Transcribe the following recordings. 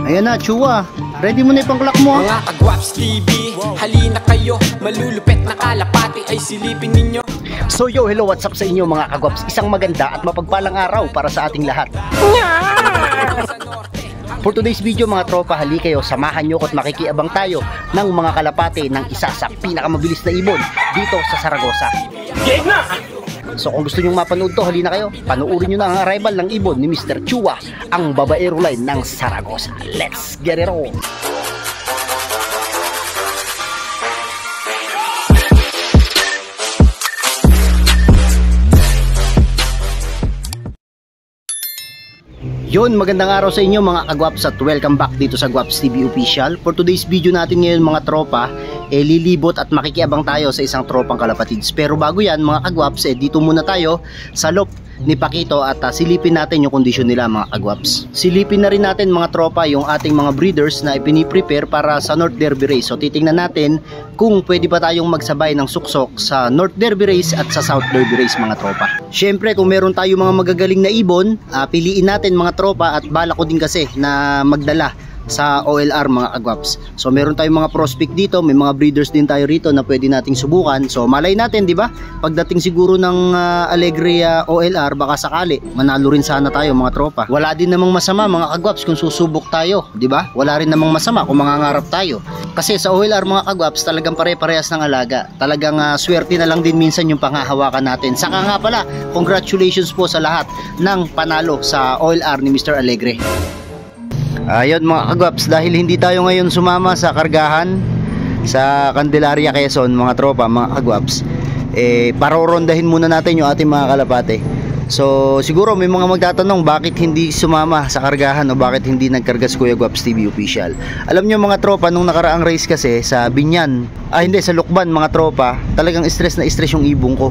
Ayan na, Chua. Ready mo na yung pangklak mo. Mga Kagwaps TV, halina kayo. Malulupet na kalapati ay silipin ninyo. So yo, hello, what's up sa inyo mga Kagwaps? Isang maganda at mapagpalang araw para sa ating lahat. For today's video mga tropa, hali kayo, samahan nyo ko at makikiabang tayo ng mga kalapate ng isa sa pinakamabilis na ibon dito sa Zaragoza. So kung gusto nyo mapanood to, halina kayo, panuorin nyo na ang arrival ng ibon ni Mr. Chua, ang babaero line ng Zaragoza. Let's get it on! Yun, magandang araw sa inyo mga Kagwaps at welcome back dito sa Gwaps TV Official. For today's video natin ngayon mga tropa, lilibot at makikiabang tayo sa isang tropang kalapatids. Pero bago yan mga Kagwaps, dito muna tayo sa loop ni Pakito at silipin natin yung kondisyon nila mga Kagwaps. Silipin na rin natin mga tropa yung ating mga breeders na ipiniprepare para sa North Derby Race. So titingnan natin kung pwede ba tayong magsabay ng suksok sa North Derby Race at sa South Derby Race mga tropa. Syempre kung meron tayo mga magagaling na ibon, piliin natin mga tropa, at bala ko din kasi na magdala sa OLR mga Kagwaps. So meron tayong mga prospect dito, may mga breeders din tayo rito na pwede nating subukan. So malay natin, di ba? Pagdating siguro ng Alegria OLR, baka sakali manalo rin sana tayo mga tropa. Wala din namang masama mga Kagwaps kung susubok tayo, di ba? Wala rin namang masama kung mangangarap tayo. Kasi sa OLR mga Kagwaps, talagang pare-parehas ng alaga. Talagang swerte na lang din minsan yung panghahawakan natin. Saka nga pala, congratulations po sa lahat ng panalo sa OLR ni Mr. Alegre. Ayun mga Kagwaps, dahil hindi tayo ngayon sumama sa kargahan sa Candelaria, Quezon mga tropa, mga Kagwaps, parorondahin muna natin yung ating mga kalapate. So siguro may mga magtatanong bakit hindi sumama sa kargahan o bakit hindi nagkarga si Kuya Gwaps TV Official. Alam nyo mga tropa, nung nakaraang race kasi sa Binyan, sa Lukban mga tropa, talagang stress na stress yung ibong ko.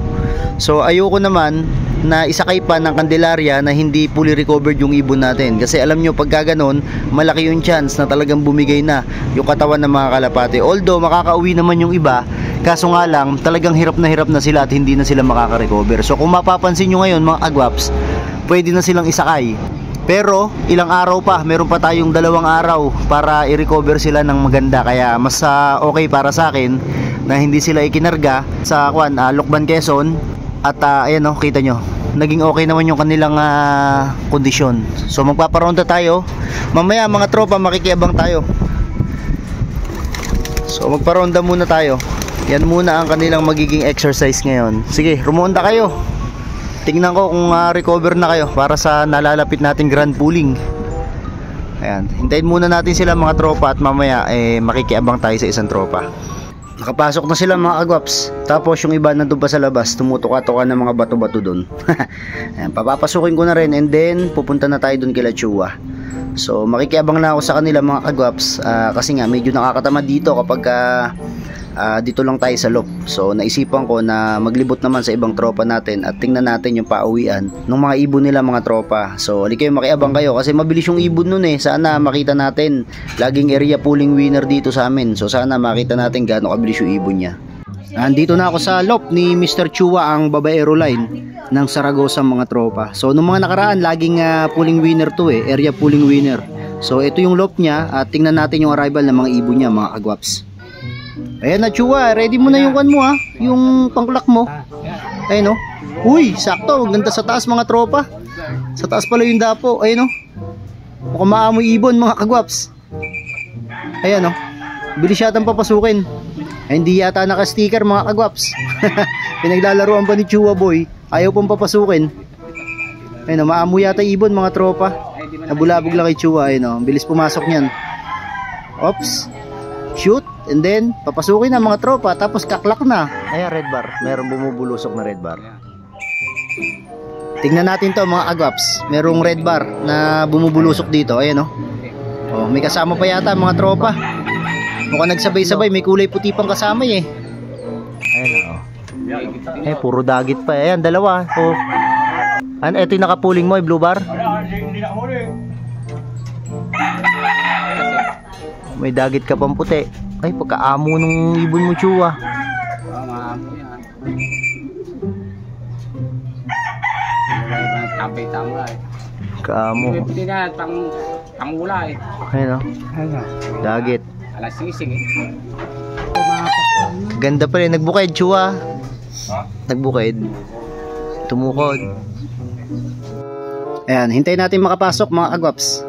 So ayoko naman na isakay pa ng Candelaria na hindi fully recovered yung ibon natin. Kasi alam nyo, pagka ganon, malaki yung chance na talagang bumigay na yung katawan ng mga kalapate. Although makakauwi naman yung iba, kaso nga lang talagang hirap na sila at hindi na sila makaka-recover. So kung mapapansin nyo ngayon mga Kagwaps, pwede na silang isakay. Pero ilang araw pa, meron pa tayong 2 araw para i-recover sila ng maganda. Kaya mas okay para sa akin na hindi sila ikinarga sa Lukban, Quezon. At ayan o, kita nyo, naging okay naman yung kanilang kondisyon. So magpaparonda tayo. Mamaya mga tropa, makikiabang tayo. So magparonda muna tayo. Yan muna ang kanilang magiging exercise ngayon. Sige, rumonda kayo. Tingnan ko kung recover na kayo para sa nalalapit nating grand pooling. Ayan, hintayin muna natin sila mga tropa at mamaya makikiabang tayo sa isang tropa. Nakapasok na sila mga Kagwaps. Tapos yung iba nandun pa sa labas, tumutuka-tuka ng mga bato-bato dun. Ayan, papapasukin ko na rin and then pupunta na tayo dun kila Chua. So makikiabang na ako sa kanila mga Kagwaps, kasi nga medyo nakakatamad dito kapag dito lang tayo sa loop. So naisipan ko na maglibot naman sa ibang tropa natin at tingnan natin yung pauwian ng mga ibon nila mga tropa. So hali kayo, makiabang kayo kasi mabilis yung ibon nun Sana makita natin. Laging area pooling winner dito sa amin. So sana makita natin gaano kabilis yung ibon niya. Andito na ako sa loop ni Mr. Chua, ang babaero line ng Zaragoza mga tropa. So nung mga nakaraan, laging pooling winner to area pooling winner. So ito yung loop niya at tingnan natin yung arrival ng mga ibon niya mga Kagwaps. Ayan na Chua, ready mo na yung mo yung pangklak mo. Ayun Uy, sakto, ganda sa taas mga tropa. Sa taas pala yung dapo. Ayun mukhang maamoy ibon mga Kagwaps. Ayan bilis yatang papasukin. Hindi yata naka-sticker mga Kagwaps. Pinaglalaroan pa ni Chua boy, ayaw pang papasukin. Ayun maamoy yata ibon mga tropa. Nabulabog lang kay Chua. Ayun bilis pumasok niyan. Oops. Shoot, and then papasukin na mga tropa, tapos kaklak na. Ayan, red bar, merong bumubulusok na red bar. Tingnan natin to mga Kagwaps, merong red bar na bumubulusok dito. Ayan may kasama pa yata mga tropa. Mukhang nagsabay-sabay, may kulay puti pang kasama Ayan puro dagit pa. Ayan, dalawa. Ito yung nakapuling mo, blue bar. May dagit ka pang puti. Ay, pagkaamo nung ibon mo Chua. Maamo yan. Tambay-tambay. Kaamo. Puti na, Ang ula eh. Ayun, oh. Ano? Dagit. Alas sisig eh. Ganda pa rin. Nagbukid, Chua. Nagbukid. Tumukod. Ayan, hintayin natin makapasok mga kagwaps.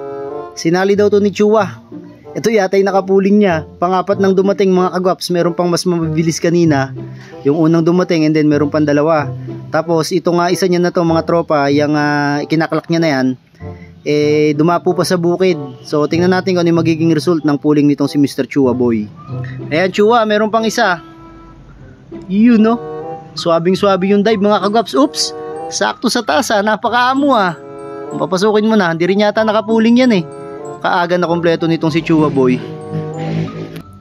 Sinali daw to ni Chua. Ito yata yung nakapuling niya. Pangapat nang dumating mga kagwaps. Meron pang mas mabilis kanina. Yung unang dumating and then meron pang dalawa. Tapos ito nga isa niya na to mga tropa. Yung kinaklak niya na yan. Eh dumapo pa sa bukid. So tingnan natin kung ano yung magiging result ng pulling nitong si Mr. Chua Boy. Ayan Chua, meron pang isa. Yun no. Swabing-swabe yung dive mga kagwaps. Oops. Sakto sa taas napakaamo Papasukin mo na. Hindi rin yata nakapuling yan Kaaga na kompleto nitong si Chua Boy.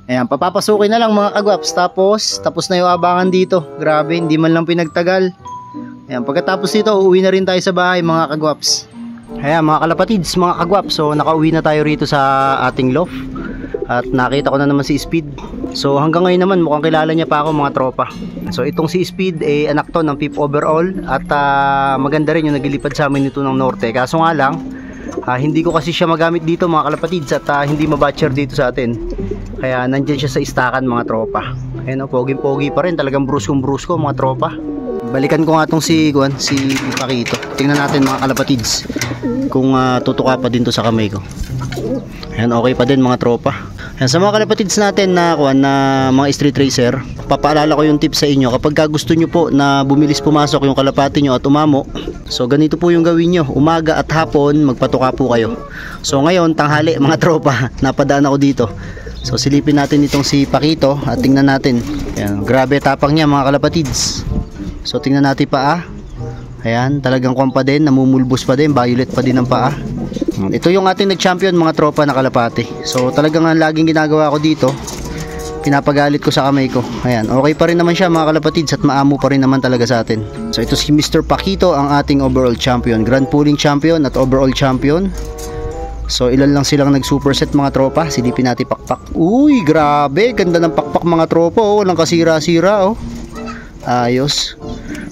Ayan, papapasukin na lang mga kagwaps. Tapos na yung abangan dito. Grabe, hindi man lang pinagtagal. Ayan, pagkatapos dito, uuwi na rin tayo sa bahay mga kagwaps. Ayan mga kalapatids, mga kagwaps. So nakauwi na tayo rito sa ating loft. At nakita ko na naman si Speed. So hanggang ngayon naman mukhang kilala niya pa ako mga tropa. So itong si Speed anak to ng 5th overall. At maganda rin yung naglilipad sa amin nito ng Norte. Kaso nga lang hindi ko kasi siya magamit dito mga kalapatids. At hindi mabatcher dito sa atin. Kaya nandyan siya sa istakan mga tropa. Ayan pogi-pogi pa rin. Talagang bruskong-brusko mga tropa. Balikan ko nga itong si Pakito. Tingnan natin mga kalapatids kung tutuka pa din to sa kamay ko. Ayan, okay pa din mga tropa. Ayan, sa mga kalapatids natin na mga street racer, papaalala ko yung tip sa inyo. Kapag gusto nyo po na bumilis pumasok yung kalapati nyo at umamo, so ganito po yung gawin nyo. Umaga at hapon magpatuka po kayo. So ngayon tanghali mga tropa, napadaan ako dito. So silipin natin itong si Pakito at tingnan natin. Ayan, grabe tapang niya mga kalapatids. So tingnan natin paa. Ayan, talagang kwan pa din, namumulbos pa din, violet pa din ang paa. Ito yung ating nag-champion mga tropa na kalapati. So talagang laging ginagawa ko dito, pinapagalit ko sa kamay ko. Ayan, okay pa rin naman siya mga kalapatids at maamo pa rin naman talaga sa atin. So ito si Mr. Pakito, ang ating overall champion, grand pulling champion at overall champion. So ilan lang silang nag-superset mga tropa. Silipin natin pakpak. Uy, grabe, ganda ng pakpak mga tropa walang kasira-sira Ayos.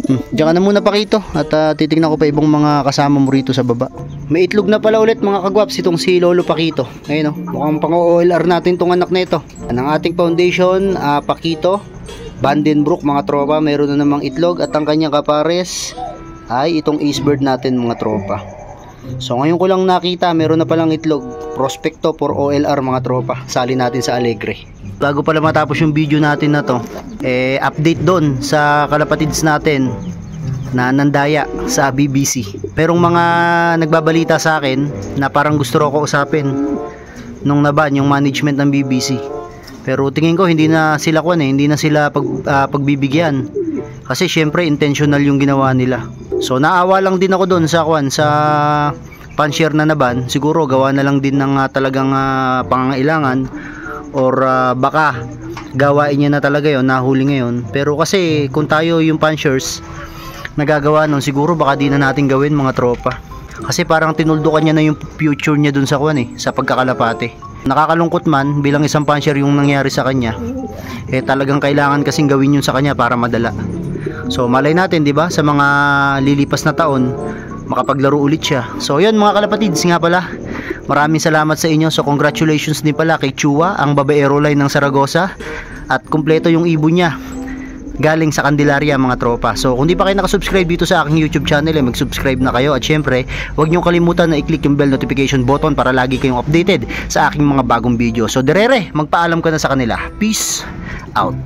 Diyan ka na muna Pakito at titignan ko pa ibang mga kasama mo rito sa baba. May itlog na pala ulit mga kagwaps itong si Lolo Pakito. Ayun mukhang pang-OLR natin tong anak na ito. Ang ating foundation, Pakito Vandenbroek mga tropa, meron na namang itlog at ang kanyang kapares ay itong Ace Bird natin mga tropa. So ngayon ko lang nakita, meron na palang itlog. Prospecto for OLR mga tropa. Sali natin sa Alegre. Bago pala matapos yung video natin na to, update doon sa kalapatids natin na nandaya sa BBC. Merong mga nagbabalita sa akin na parang gusto ro ko usapin nung naban yung management ng BBC. Pero tingin ko hindi na sila hindi na sila pagbibigyan. Kasi syempre intentional yung ginawa nila. So naawa lang din ako doon sa sa pan-share na naban. Siguro gawa na lang din ng talagang pangangailangan or baka gawain niya na talaga yon, nahuli ngayon. Pero kasi kung tayo yung pan-shares nagagawa nun, siguro baka di na natin gawin mga tropa. Kasi parang tinuldukan niya na yung future niya dun sa sa pagkakalapate. Nakakalungkot man bilang isang pan-share yung nangyari sa kanya. Talagang kailangan kasing gawin yun sa kanya para madala. So malay natin 'di ba sa mga lilipas na taon makapaglaro ulit siya. So yun mga kalapatids nga pala. Maraming salamat sa inyo. So congratulations din pala kay Chua, ang babaero line ng Saragosa. At kumpleto yung ibon niya galing sa Candelaria mga tropa. So kung di pa kayo nakasubscribe dito sa aking YouTube channel, mag-subscribe na kayo. At syempre, huwag nyo kalimutan na i-click yung bell notification button para lagi kayong updated sa aking mga bagong video. So derere, magpaalam ka na sa kanila. Peace out.